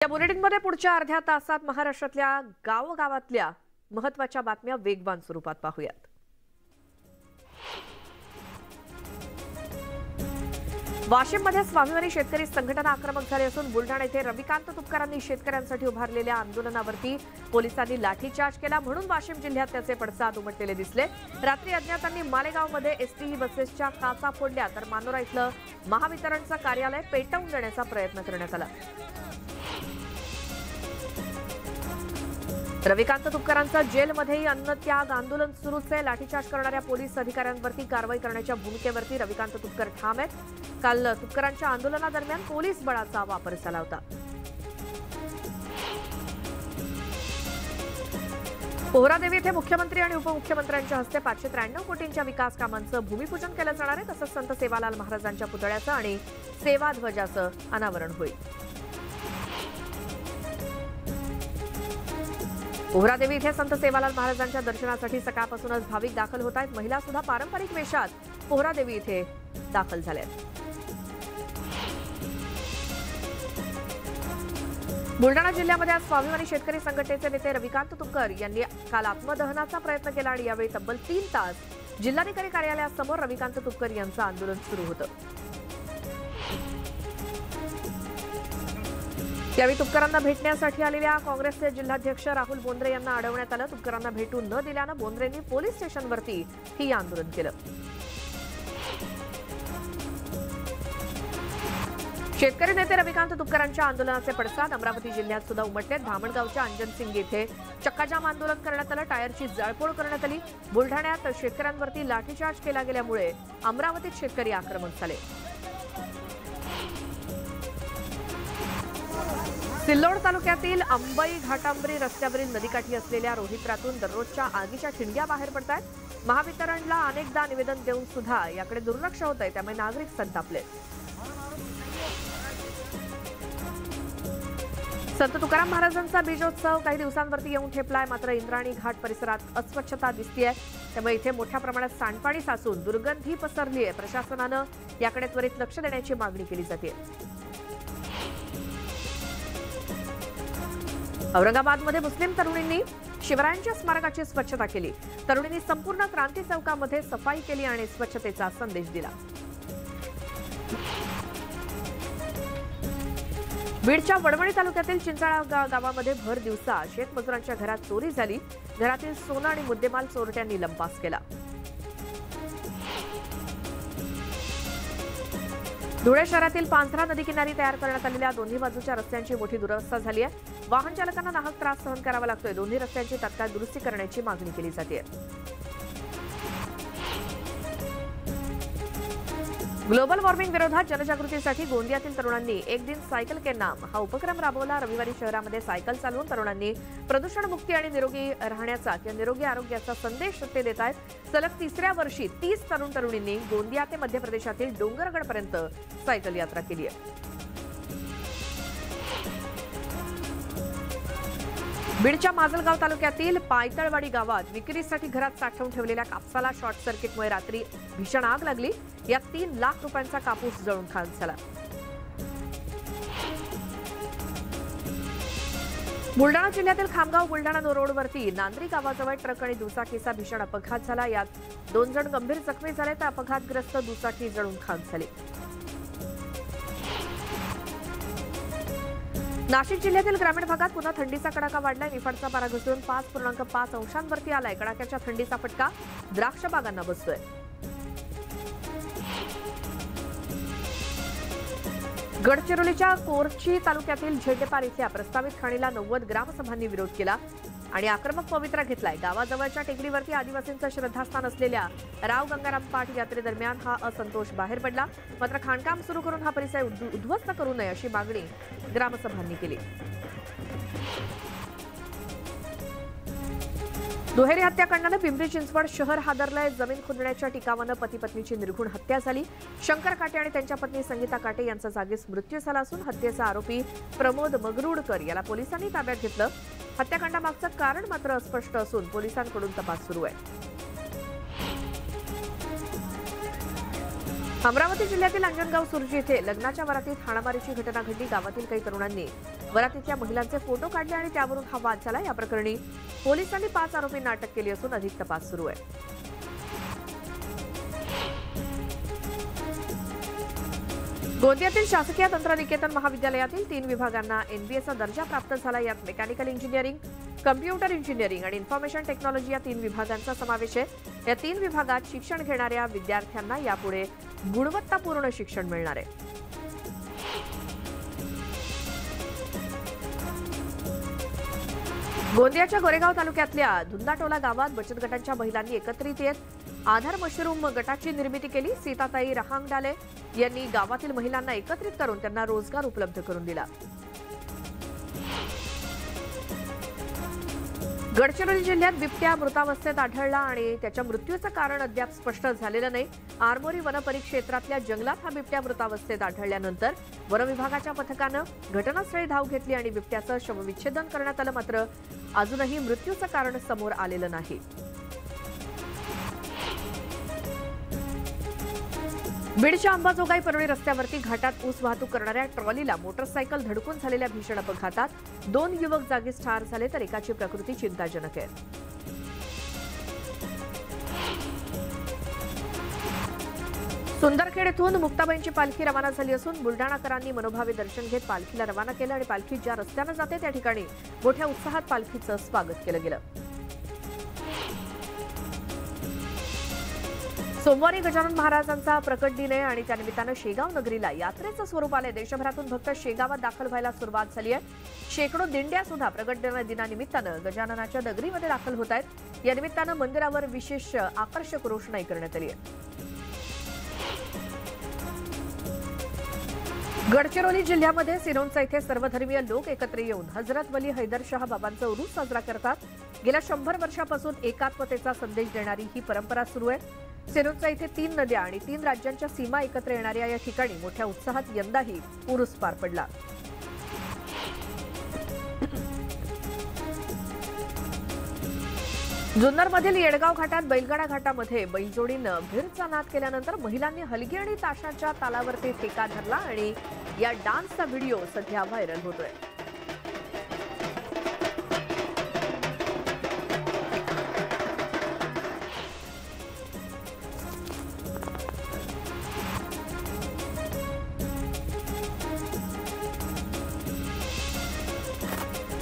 या बुलेटिनमध्ये पुढच्या अर्ध्या तासात महाराष्ट्रातल्या गावगावातल्या महत्त्वाच्या बातम्या वेगवान स्वरूपात पाहूयात। वाशिममध्ये स्वाभिमानी शेतकरी संघटना आक्रमक झाली असून बुलढाणा येथे रविकांत तुपकरांनी शेतकऱ्यांसाठी उभारलेल्या आंदोलनावरती पोलिसांनी लाठीचार्ज केला, म्हणून वाशिम जिल्ह्यात त्याचे पडसाद उमटलेले दिसले। रात्री अज्ञातांनी मालेगावमध्ये एसटी बसेसच्या काचा फोडल्या, तर मानोरा इथलं महावितरणचं कार्यालय पेटवून देण्याचा प्रयत्न करण्यात आला। रविकांत तुपकरांचं जेलमध्येही अन्नत्याग आंदोलन सुरूच आहे। लाठीचार्ज करणाऱ्या पोलीस अधिकाऱ्यांवरती कारवाई करण्याच्या भूमिकेवरती रविकांत तुपकर ठाम आहेत। काल तुपकरांच्या आंदोलनादरम्यान पोलीस बळाचा वापर झाला होता। पोहरादेवी येथे मुख्यमंत्री आणि उपमुख्यमंत्र्यांच्या हस्ते 593 कोटींच्या विकास कामांचं भूमिपूजन केलं जाणार आहे। तसंच संत सेवालाल महाराजांच्या पुतळ्याचं आणि सेवाध्वजाचं अनावरण होईल। पोहरादेवी इथे संत सेवालाल महाराजांच्या दर्शनासाठी सकाळपासूनच भाविक दाखल होत आहेत। महिला सुद्धा पारंपरिक वेशात पोहरादेवी इथे दाखल झाल्या आहेत। बुलढाणा जिल्ह्यामध्ये आज स्वाभिमानी शेतकरी संघटनेचे नेते रविकांत तुपकर यांनी काल आत्मदहनाचा प्रयत्न केला आणि यावेळी तब्बल 3 तास जिल्हाधिकारी कार्यालयासमोर रविकांत तुपकर यांचं आंदोलन सुरू होतं। यावेळी तुपकरांना भेटण्यासाठी आलेल्या काँग्रेसचे जिल्हाध्यक्ष राहुल बोंद्रे यांना अडवण्यात आलं। तुपकरांना भेटू न दिल्यानं बोंद्रेंनी पोलीस स्टेशनवरती ही आंदोलन केलं। शेतकरी नेते रविकांत तुपकरांच्या आंदोलनाचे पडसाद अमरावती जिल्ह्यात सुद्धा उमटलेत। धामणगावच्या अंजनसिंग येथे चक्काजाम आंदोलन करण्यात आलं, टायरची जाळपोळ करण्यात आली। बुलढाण्यात शेतकऱ्यांवरती लाठीचार्ज केला गेल्यामुळे अमरावतीत शेतकरी आक्रमक झाले। सिल्लोड तालुक्यातील अंबई घाटांबरी रस्त्यावरील नदीकाठी असलेल्या रोहित्रातून दररोजच्या आगीच्या ठिणग्या बाहेर पडतायत। महावितरणला अनेकदा निवेदन देऊन सुद्धा याकडे दुर्लक्ष होत आहे, त्यामुळे नागरिक संतापले। संत तुकाराम महाराजांचा बीजोत्सव काही दिवसांवरती येऊन ठेपलाय, मात्र इंद्राणी घाट परिसरात अस्वच्छता दिसतेय, त्यामुळे इथे मोठ्या प्रमाणात सांडपाणी साचून दुर्गंधी पसरली आहे। प्रशासनानं याकडे त्वरित लक्ष देण्याची मागणी केली जाते। औरंगाबादमध्ये मुस्लिम तरुणींनी शिवरायांच्या स्मारकाची स्वच्छता केली। तरुणींनी संपूर्ण क्रांती चौकामध्ये सफाई केली आणि स्वच्छतेचा संदेश दिला। बीडच्या वडवणी तालुक्यातील चिंचाळा गावामध्ये भर दिवसा शेतमजुरांच्या घरात चोरी झाली। घरातील सोनं आणि मुद्देमाल चोरट्यांनी लंपास केला। धुळे शहरातील पांझरा नदी किनारी तयार करण्यात आलेल्या दोन्ही बाजूच्या रस्त्यांची मोठी दुरवस्था झाली आहे। वाहन चालकांना नाहक त्रास सहन करावा लागतोय। दोन्ही रस्त्यांची तत्काळ दुरुस्ती करण्याची मागणी केली जाते। ग्लोबल वॉर्मिंग विरोधात जनजागृतीसाठी गोंदियातील तरुणांनी एक दिन सायकल के नाम हा उपक्रम राबवला। रविवारी शहरामध्ये सायकल चालवून तरुणांनी प्रदूषणमुक्ती आणि निरोगी राहण्याचा किंवा निरोगी आरोग्याचा संदेश ते देत आहेत। सलग 3ऱ्या वर्षी 30 तरुण तरुणींनी गोंदिया ते मध्य प्रदेशातील डोंगरगडपर्यंत सायकल यात्रा केली आहे। बीडच्या माजलगाव तालुक्यातील पायतळवाडी गावात विक्रीसाठी घरात साठवून ठेवलेल्या कापसाला शॉर्ट सर्किटमुळे रात्री भीषण आग लागली। यात 3 लाख रुपयांचा कापूस जळून खाक झाला। बुलढाणा जिल्ह्यातील खामगाव बुलढाणा रोडवरती नांद्री गावाजवळ ट्रक आणि दुचाकीचा भीषण अपघात झाला। यात 2 जण गंभीर जखमी झाले, तर अपघातग्रस्त दुचाकी जळून खाक झाली। नाशिक जिल्ह्यातील ग्रामीण भागात पुन्हा थंडीचा कडाका वाढलाय। निफाडचा पारा घसरून 5.5 अंशांवरती आलाय। कडाक्याच्या थंडीचा फटका द्राक्ष बागांना बसतोय। गडचिरोलीच्या कोरची तालुक्यातील झेंडेपार इथल्या प्रस्तावित खाणीला 90 ग्रामसभांनी विरोध केला आणि आक्रमक पवित्रा घेतलाय। गावाजवळच्या टेकडीवरती आदिवासींचं श्रद्धास्थान असलेल्या राव गंगाराम पाठ यात्रेदरम्यान हा असंतोष बाहेर पडला। मात्र खाणकाम सुरू करून हा परिसर उद्ध्वस्त करू नये अशी मागणी ग्रामसभांनी केली। दुहेरी हत्याकांडाने पिंपरी चिंचवड शहर हादरलंय। जमीन खुदण्याच्या टिकावानं पती पत्नीची निर्घृण हत्या झाली। शंकर काटे आणि त्यांच्या पत्नी संगीता काटे यांचा जागीच मृत्यू झाला असून हत्येचा आरोपी प्रमोद मगरुडकर याला पोलिसांनी ताब्यात घेतलं। हत्याकांडामागचं कारण मात्र अस्पष्ट असून पोलिसांकडून तपास सुरू आहे। अमरावती जिल्ह्यातील अंजनगाव सुरजी येथे लग्नाच्या वरातीत हाणामारीची घटना घडली। गावातील काही तरुणांनी वरातीतल्या महिलांचे फोटो काढले आणि त्यावरून हा वाद झाला। या प्रकरणी पोलिसांनी 5 आरोपींना अटक केली असून अधिक तपास सुरू आहे। गोंदियातील शासकीय तंत्रनिकेतन महाविद्यालयातील 3 विभागांना एनबीएचा दर्जा प्राप्त झाला। यात मेकॅनिकल इंजिनिअरिंग, कम्प्युटर इंजिनिअरिंग आणि इन्फॉर्मेशन टेक्नॉलॉजी या 3 विभागांचा समावेश आहे। या 3 विभागात शिक्षण घेणाऱ्या विद्यार्थ्यांना यापुढे गुणवत्तापूर्ण शिक्षण मिळणार आहे। गोंदियाच्या गोरेगाव तालुक्यातल्या धुंदाटोला गावात बचत गटांच्या महिलांनी एकत्रित येत आधार मशरूम गटाची निर्मिती केली। सीताताई रहांगडाले यांनी गावातील महिलांना एकत्रित करून त्यांना रोजगार उपलब्ध करून दिला। गडचिरोली जिल्ह्यात बिबट्या मृतावस्थेत आढळला आणि त्याच्या मृत्यूचं कारण अद्याप स्पष्ट झालेलं नाही। आरमोरी वनपरिक्षेत्रातल्या जंगलात हा बिबट्या मृतावस्थेत आढळल्यानंतर वनविभागाच्या पथकानं घटनास्थळी धाव घेतली आणि बिबट्याचं शवविच्छेदन करण्यात आलं। मात्र अजूनही मृत्यूचं कारण समोर आलेलं नाही। बीडच्या अंबाजोगाई परळी रस्त्यावरती घाटात ऊस वाहतूक करणाऱ्या ट्रॉलीला मोटरसायकल धडकून झालेल्या भीषण अपघातात 2 युवक जागीच ठार झाले तर एकाची प्रकृती चिंताजनक आहे। सुंदरखेड येथून मुक्ताबाईंची पालखी रवाना झाली असून बुलढाणाकरांनी मनोभावे दर्शन घेत पालखीला रवाना केलं आणि पालखी ज्या रस्त्याने जाते त्या ठिकाणी मोठ्या उत्साहात पालखीचं स्वागत केलं गेलं। सोमवारी गजानन महाराजांचा प्रकट दिन आहे आणि त्यानिमित्तानं शेगाव नगरीला यात्रेचं स्वरूप आलंय। देशभरातून भक्त शेगावात दाखल व्हायला सुरुवात झाली आहे। शेकडो दिंड्या सुद्धा प्रकट दिनानिमित्तानं गजाननाच्या नगरीमध्ये दाखल होत आहेत। या निमित्तानं मंदिरावर विशेष आकर्षक रोषणाई करण्यात आली आहे। गडचिरोली जिल्ह्यामध्ये सिरोंचा इथे सर्वधर्मीय लोक एकत्र येऊन हजरत वली हैदर शाह बाबांचा उरूस साजरा करतात। गेल्या 100 वर्षापासून एकात्मतेचा संदेश देणारी ही परंपरा सुरू आहे। सिरोंचा इथे 3 नद्या आणि 3 राज्यांच्या सीमा एकत्र येणाऱ्या या ठिकाणी मोठ्या उत्साहात यंदाही उरूस पार पडला। जुन्नरमधील येडगाव घाटात बैलगाडा घाटामध्ये बैलजोडीनं भिरचा नाद केल्यानंतर महिलांनी हलगी आणि ताशाच्या तालावरती ठेका धरला आणि या डान्सचा व्हिडिओ सध्या व्हायरल होतोय।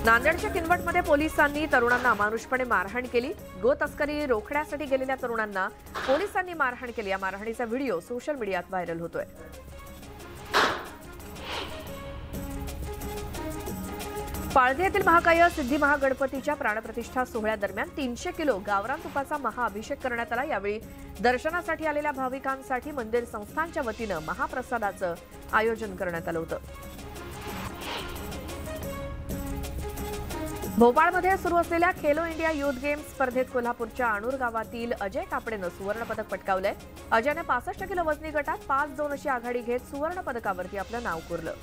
नांदेडच्या किनवटमध्ये पोलिसांनी तरुणांना अमानुषपणे मारहाण केली। गो तस्करी रोखण्यासाठी गेलेल्या तरुणांना पोलिसांनी मारहाण केली। या मारहाणीचा व्हिडिओ सोशल मीडियात व्हायरल होतोय। पाळधे येथील महाकाय सिद्धी महागणपतीच्या प्राणप्रतिष्ठा सोहळ्यादरम्यान 300 किलो गावरान तुपाचा महाअभिषेक करण्यात आला। यावेळी दर्शनासाठी आलेल्या भाविकांसाठी मंदिर संस्थानच्या वतीनं महाप्रसादाचं आयोजन करण्यात आलं होतं। भोपाळमध्ये सुरू असलेल्या खेलो इंडिया युथ गेम्स स्पर्धेत कोल्हापूरच्या आणूर गावातील अजय कापडेनं सुवर्णपदक पटकावलंय। अजयने 65 किलो वजनी गटात 5-2 अशी आघाडी घेत सुवर्णपदकावरती आपलं नाव कोरलं।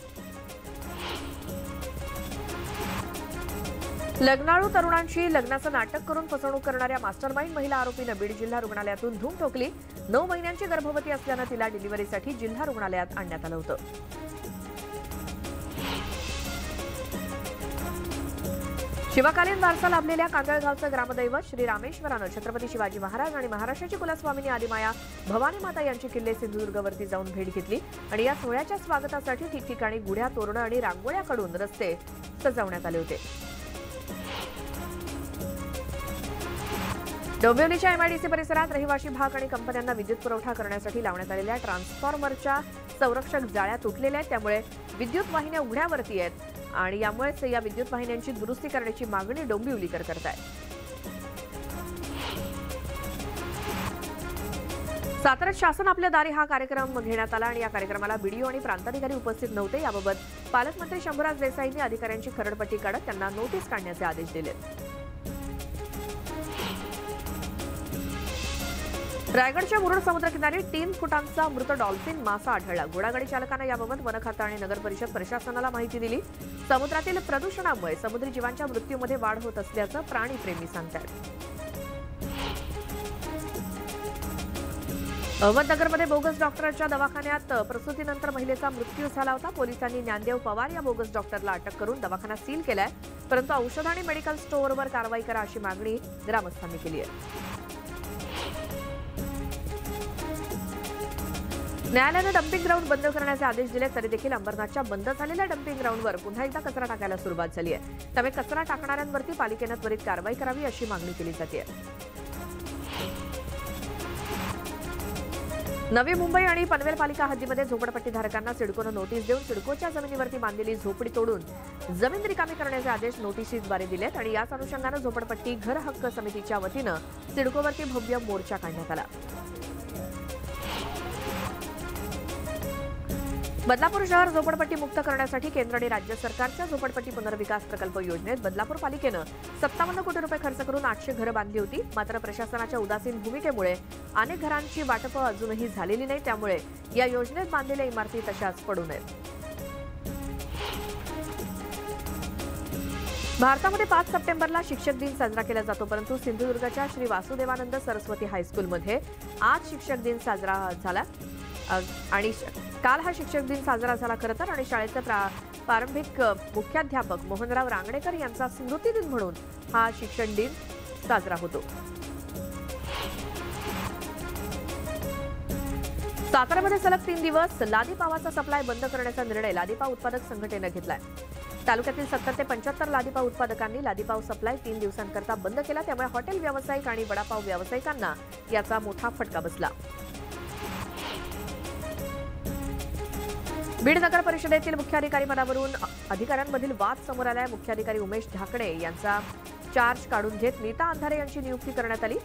लग्नाळू तरुणांशी लग्नाचं नाटक करून फसवणूक करणाऱ्या मास्टरमाइंड महिला आरोपीनं बीड जिल्हा रुग्णालयातून धूम ठोकली। 9 महिन्यांची गर्भवती असल्यानं तिला डिलिव्हरीसाठी जिल्हा रुग्णालयात आणण्यात आलं होतं। शिवकालीन वारसा लाभलेल्या कांदळगावचं ग्रामदैवत श्री रामेश्वरानं छत्रपती शिवाजी महाराज आणि महाराष्ट्राची कुलस्वामिनी आदिमाया भवानी माता यांची किल्ले सिंधुदुर्गवरती जाऊन भेट घेतली आणि या सोहळ्याच्या स्वागतासाठी ठिकठिकाणी गुढ्या, तोरणं आणि रांगोळ्या काढून रस्ते सजवण्यात आले होते। डोंबिवलीच्या एमआयडीसी परिसरात रहिवासी भाग आणि कंपन्यांना विद्युत पुरवठा करण्यासाठी लावण्यात आलेल्या ट्रान्सफॉर्मरच्या संरक्षक जाळ्या तुटलेल्या आहेत। त्यामुळे विद्युत वाहिन्या उघड्यावरती आहेत आणि यामुळेच या विद्युत वाहिन्यांची दुरुस्ती करण्याची मागणी डोंबिवलीकर करतायत। साताऱ्यात शासन आपल्या दारी हा कार्यक्रम घेण्यात आला आणि या कार्यक्रमाला बीडीओ आणि प्रांताधिकारी उपस्थित नव्हते। याबाबत पालकमंत्री शंभूराज देसाईंनी अधिकाऱ्यांची खरडपट्टी काढत त्यांना नोटीस काढण्याचे आदेश दिले। रायगडच्या मुरुड समुद्रकिनारी 3 फुटांचा मृत डॉल्फिन मासा आढळला। घोडागाडी चालकाने याबाबत वन खातं आणि नगर परिषद प्रशासनाला माहिती दिली। समुद्रातील प्रदूषणामुळे समुद्री जीवांच्या मृत्यूमध्ये वाढ होत असल्याचं प्राणीप्रेमी सांगतात। अहमदनगरमध्ये बोगस डॉक्टरांच्या दवाखान्यात प्रसूतीनंतर महिलेचा मृत्यू झाला होता. पोलिसांनी ज्ञानदेव पवार या बोगस डॉक्टरला अटक करून दवाखाना सील केलाय. परंतु औषध आणि मेडिकल स्टोअरवर कारवाई करा अशी मागणी ग्रामस्थांनी केली आहे. न्यायालयाने डम्पिंग ग्राउंड बंद करण्याचे आदेश दिले तरी देखील अंबरनाथच्या बंद झालेल्या डम्पिंग ग्राउंडवर पुन्हा एकदा कचरा टाकायला सुरुवात झाली आहे. त्यामुळे कचरा टाकणाऱ्यांवरती पालिकेने त्वरित कारवाई करावी अशी मागणी केली जाते. नवी मुंबई आणि पनवेल पालिका हद्दीमध्ये झोपडपट्टीधारकांना सिडकोनं नोटीस देऊन सिडकोच्या जमिनीवरती बांधलेली झोपडी तोडून जमीन रिकामी करण्याचे आदेश नोटिसीद्वारे दिलेत आणि याच अनुषंगानं झोपडपट्टी घर हक्क समितीच्या वतीनं सिडकोवरती भव्य मोर्चा काढण्यात आला. बदलापूर शहर झोपडपट्टी मुक्त करण्यासाठी केंद्र आणि राज्य सरकारच्या झोपडपट्टी पुनर्विकास प्रकल्प योजनेत बदलापूर पालिकेनं 57 कोटी रुपये खर्च करून 800 घरं बांधली होती. मात्र प्रशासनाच्या उदासीन भूमिकेमुळे अनेक घरांची वाटपं अजूनही झालेली नाही. त्यामुळे या योजनेत बांधलेल्या इमारती तशाच पडू नयेत. भारतामध्ये 5 सप्टेंबरला शिक्षक दिन साजरा केला जातो, परंतु सिंधुदुर्गच्या श्री वासुदेवानंद सरस्वती हायस्कूलमध्ये आज शिक्षक दिन साजरा झाला आणि काल हा शिक्षक दिन साजरा झाला खरं तर. आणि शाळेचे प्रारंभिक मुख्याध्यापक मोहनराव रांगणेकर यांचा स्मृती दिन म्हणून हा शिक्षण दिन साजरा होतो. साताऱ्यामध्ये सलग 3 दिवस लादी पावाचा सप्लाय बंद करण्याचा निर्णय लादीपाव उत्पादक संघटनेनं घेतलाय. तालुक्यातील 70 ते 75 लादीपाव उत्पादकांनी लादीपाव सप्लाय 3 दिवसांकरता बंद केला. त्यामुळे हॉटेल व्यावसायिक आणि वडापाव व्यावसायिकांना याचा मोठा फटका बसला. बीड नगर परिषदेतील मुख्याधिकारी पदावरून अधिकाऱ्यांमधील वाद समोर आलाय. मुख्याधिकारी उमेश ढाकणे यांचा चार्ज काढून घेत नीता अंधारे यांची नियुक्ती करण्यात आली.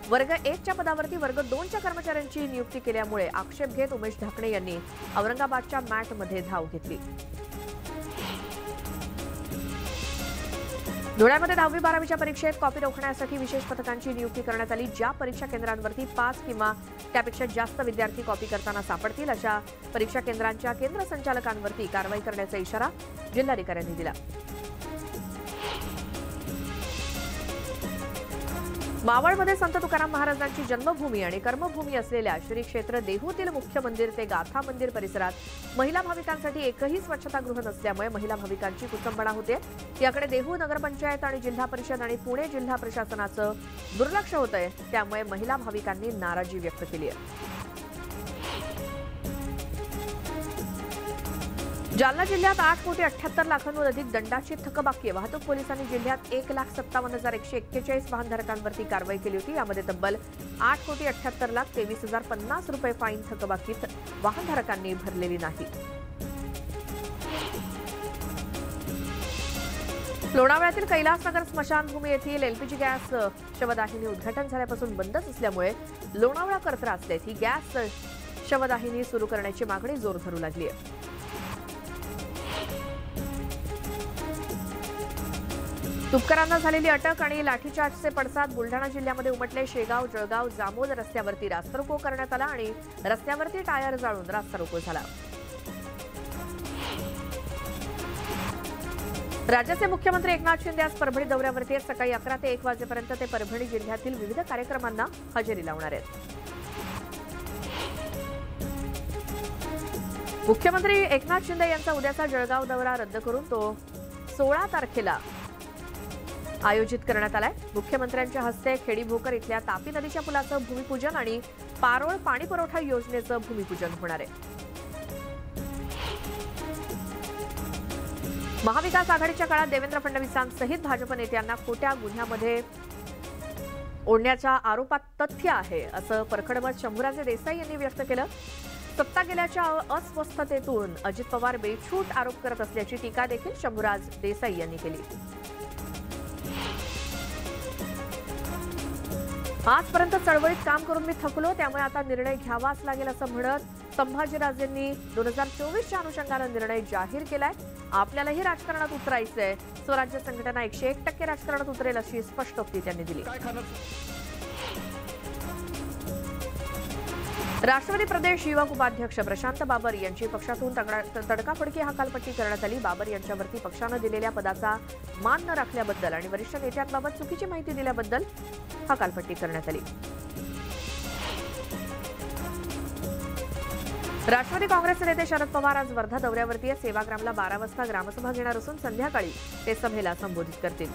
वर्ग 1 च्या पदावरती वर्ग 2 च्या कर्मचाऱ्यांची नियुक्ती केल्यामुळे आक्षेप घेत उमेश ढाकणे यांनी औरंगाबादच्या मॅटमध्ये धाव घेतली. धुळ्यामध्ये 10वी 12वीच्या परीक्षेत कॉपी रोखण्यासाठी विशेष पथकांची नियुक्ती करण्यात आली. ज्या परीक्षा केंद्रांवरती 5 किंवा त्यापेक्षा जास्त विद्यार्थी कॉपी करताना सापडतील अशा परीक्षा केंद्रांच्या केंद्र संचालकांवरती कारवाई करण्याचा इशारा जिल्हाधिकाऱ्यांनी दिला. मावळमध्ये संत तुकाराम महाराजांची जन्मभूमी आणि कर्मभूमी असलेल्या श्री क्षेत्र देहूतील मुख्य मंदिर ते गाथा मंदिर परिसरात महिला भाविकांसाठी एकही स्वच्छतागृह नसल्यामुळे महिला भाविकांची कुचंबणा होते. याकडे देहू नगरपंचायत आणि जिल्हा परिषद आणि पुणे जिल्हा प्रशासनाचं दुर्लक्ष होतंय. त्यामुळे महिला भाविकांनी नाराजी व्यक्त केली आहे. जालना जिल्ह्यात 8,78 लाखांहून अधिक दंडाची थकबाकी आहे. वाहतूक पोलिसांनी जिल्ह्यात 1,57,141 वाहनधारकांवरती कारवाई केली होती. यामध्ये तब्बल 8,78,23,050 रुपये फाईन थकबाकीत वाहनधारकांनी भरलेली नाही. लोणावळ्यातील कैलासनगर स्मशानभूमी येथील एलपीजी गॅस शवदाहिनी उद्घाटन झाल्यापासून बंदच असल्यामुळे लोणावळाकर त्रासलेत. ही गॅस शवदाहिनी सुरू करण्याची मागणी जोर धरू लागली आहे. तुपकरांना झालेली अटक आणि लाठीचार्जचे पडसाद बुलढाणा जिल्ह्यामध्ये उमटले. शेगाव जळगाव जामोद रस्त्यावरती रास्तारोको करण्यात आला आणि रस्त्यावरती टायर जाळून रास्तारोको झाला. राज्याचे मुख्यमंत्री एकनाथ शिंदे आज परभणी दौऱ्यावरती आहेत. सकाळी 11 ते 1 वाजेपर्यंत ते परभणी जिल्ह्यातील विविध कार्यक्रमांना हजेरी लावणार आहेत. मुख्यमंत्री एकनाथ शिंदे यांचा उद्याचा जळगाव दौरा रद्द करून तो 16 तारखेला आयोजित करण्यात आलाय. मुख्यमंत्र्यांच्या हस्ते खेडीभोकर इथल्या तापी नदीच्या पुलाचं भूमिपूजन आणि पारोळ पाणीपुरवठा योजनेचं भूमिपूजन होणार आहे. महाविकास आघाडीच्या काळात देवेंद्र फडणवीसांसहित भाजप नेत्यांना खोट्या गुन्ह्यामध्ये ओढण्याच्या आरोपात तथ्य आहे असं परखड मत शंभूराजे देसाई यांनी व्यक्त केलं. सत्ता गेल्याच्या अस्वस्थतेतून अजित पवार बेछूट आरोप करत असल्याची टीका देखील शंभूराज देसाई यांनी केली. आजपर्यंत चळवळीत काम करून मी थकलो, त्यामुळे आता निर्णय घ्यावाच लागेल असं म्हणत संभाजीराजेंनी 2024च्या अनुषंगानं निर्णय जाहीर केलाय. आपल्यालाही राजकारणात उतरायचंय. स्वराज्य संघटना 101% राजकारणात उतरेल अशी स्पष्टोक्ती त्यांनी दिली. राष्ट्रवादी प्रदेश युवक उपाध्यक्ष प्रशांत बाबर यांची पक्षातून तडकाफडकी हकालपट्टी करण्यात आली. बाबर यांच्यावरती पक्षानं दिलेल्या पदाचा मान न राखल्याबद्दल आणि वरिष्ठ नेत्यांबाबत चुकीची माहिती दिल्याबद्दल हकालपट्टी करण्यात आली. राष्ट्रवादी काँग्रेसचे नेते शरद पवार आज वर्धा दौऱ्यावरती आहे. सेवाग्रामला 12 वाजता ग्रामसभा घेणार असून संध्याकाळी ते सभेला संबोधित करतील.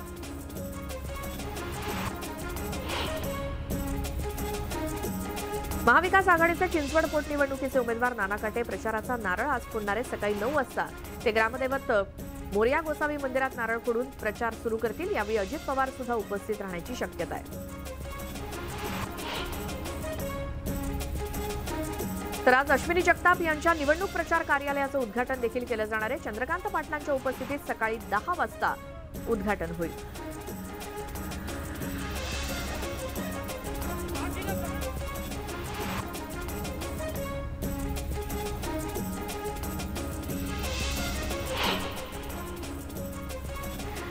महाविकास आघाडीचे चिंचवड पोटनिवडणुकीचे उमेदवार नाना काटे प्रचाराचा नारळ आज फोडणारे. सकाळी 9 वाजता ते ग्रामदैवत मोरया गोसावी मंदिरात नारळ फोडून प्रचार सुरू करतील. यावेळी अजित पवार सुद्धा उपस्थित राहण्याची शक्यता आहे. तर आज अश्विनी जगताप यांच्या निवडणूक प्रचार कार्यालयाचं उद्घाटन देखील केलं जाणार आहे. चंद्रकांत पाटलांच्या उपस्थितीत सकाळी 10 वाजता उद्घाटन होईल.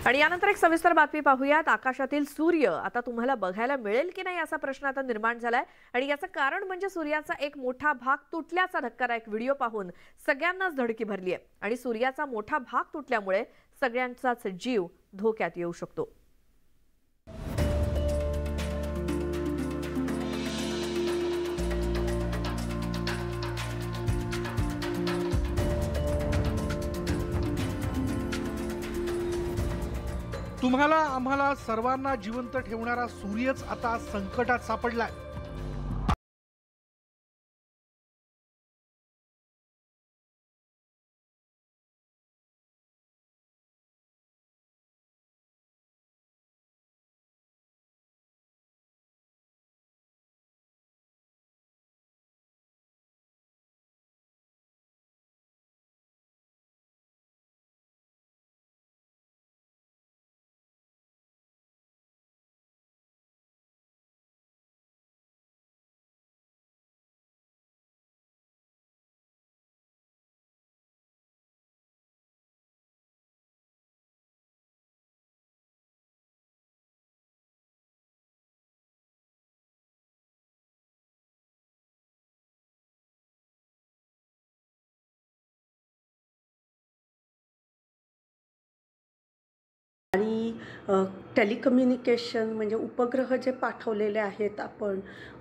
आणि यानंतर एक सविस्तर बातमी पाहूयात. आकाशातील सूर्य आता तुम्हाला बघायला मिळेल की नाही असा प्रश्न आता निर्माण झालाय. आणि याचं कारण म्हणजे सूर्याचा एक मोठा भाग तुटल्याचा धक्कादायक व्हिडिओ पाहून सगळ्यांनाच धडकी भरली आहे. आणि सूर्याचा मोठा भाग तुटल्यामुळे सगळ्यांचाच जीव धोक्यात येऊ शकतो. तुम्हाला आम्हाला सर्वांना जिवंत ठेवणारा सूर्यच आता संकटात सापडलाय. आणि टेलिकम्युनिकेशन म्हणजे उपग्रह जे पाठवलेले आहेत आपण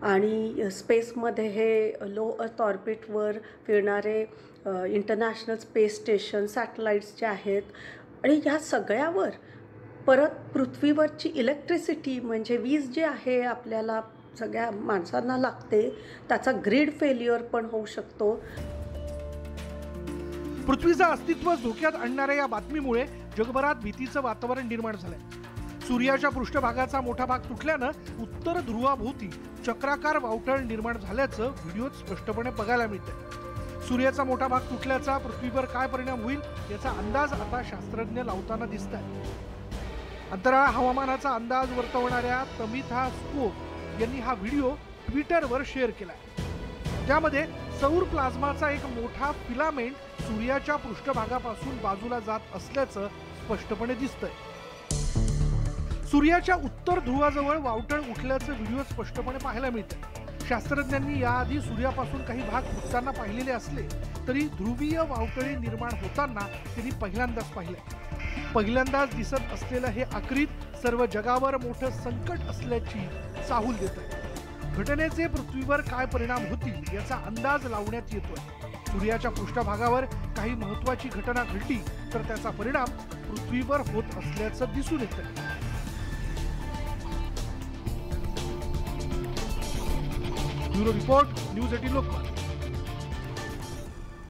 आणि स्पेसमध्ये हे लो अर्थ ऑर्बिटवर फिरणारे इंटरनॅशनल स्पेस स्टेशन सॅटेलाइट्स जे आहेत आणि ह्या सगळ्यावर परत पृथ्वीवरची इलेक्ट्रिसिटी म्हणजे वीज जी आहे आपल्याला सगळ्या माणसांना लागते त्याचा ग्रीड फेल्युअर पण होऊ शकतो. पृथ्वीचं अस्तित्व धोक्यात आणणाऱ्या या बातमीमुळे जगभरात भीतीचं वातावरण निर्माण झालंय. सूर्याच्या पृष्ठभागाचा मोठा भाग तुटल्यानं उत्तर ध्रुवाभोवती चक्राकार वावटळ निर्माण झाल्याचं व्हिडिओत स्पष्टपणे बघायला मिळतंय. सूर्याचा मोठा भाग तुटल्याचा पृथ्वीवर काय परिणाम होईल याचा अंदाज आता शास्त्रज्ञ लावताना दिसतायत. अंतराळ हवामानाचा अंदाज वर्तवणाऱ्या तमिथा स्कोप यांनी हा व्हिडिओ ट्विटरवर शेअर केलाय. त्यामध्ये सौर प्लाझ्माचा एक मोठा फिलामेंट सूर्याच्या पृष्ठभागापासून बाजूला जात असल्याचं स्पष्टपणे दिसतंय. सूर्याच्या उत्तर ध्रुवाजवळ वावटळ उठल्याचं व्हिडिओ स्पष्टपणे पाहायला मिळतंय. शास्त्रज्ञांनी याआधी सूर्यापासून काही भाग तुटताना पाहिलेले असले तरी ध्रुवीय वावटळी निर्माण होताना त्यांनी पहिल्यांदाच पाहिलंय. पहिल्यांदाच दिसत असलेलं हे आकृती सर्व जगावर मोठं संकट असल्याची चाहूल देतंय. घटनेचे पृथ्वीवर काय परिणाम होतील याचा अंदाज लावण्यात येतोय. सूर्याच्या पृष्ठभागावर काही महत्त्वाची घटना घडली तर त्याचा परिणाम पृथ्वीवर होत असल्याचं दिसून येतंय. Bureau report, news 18 Lokmat.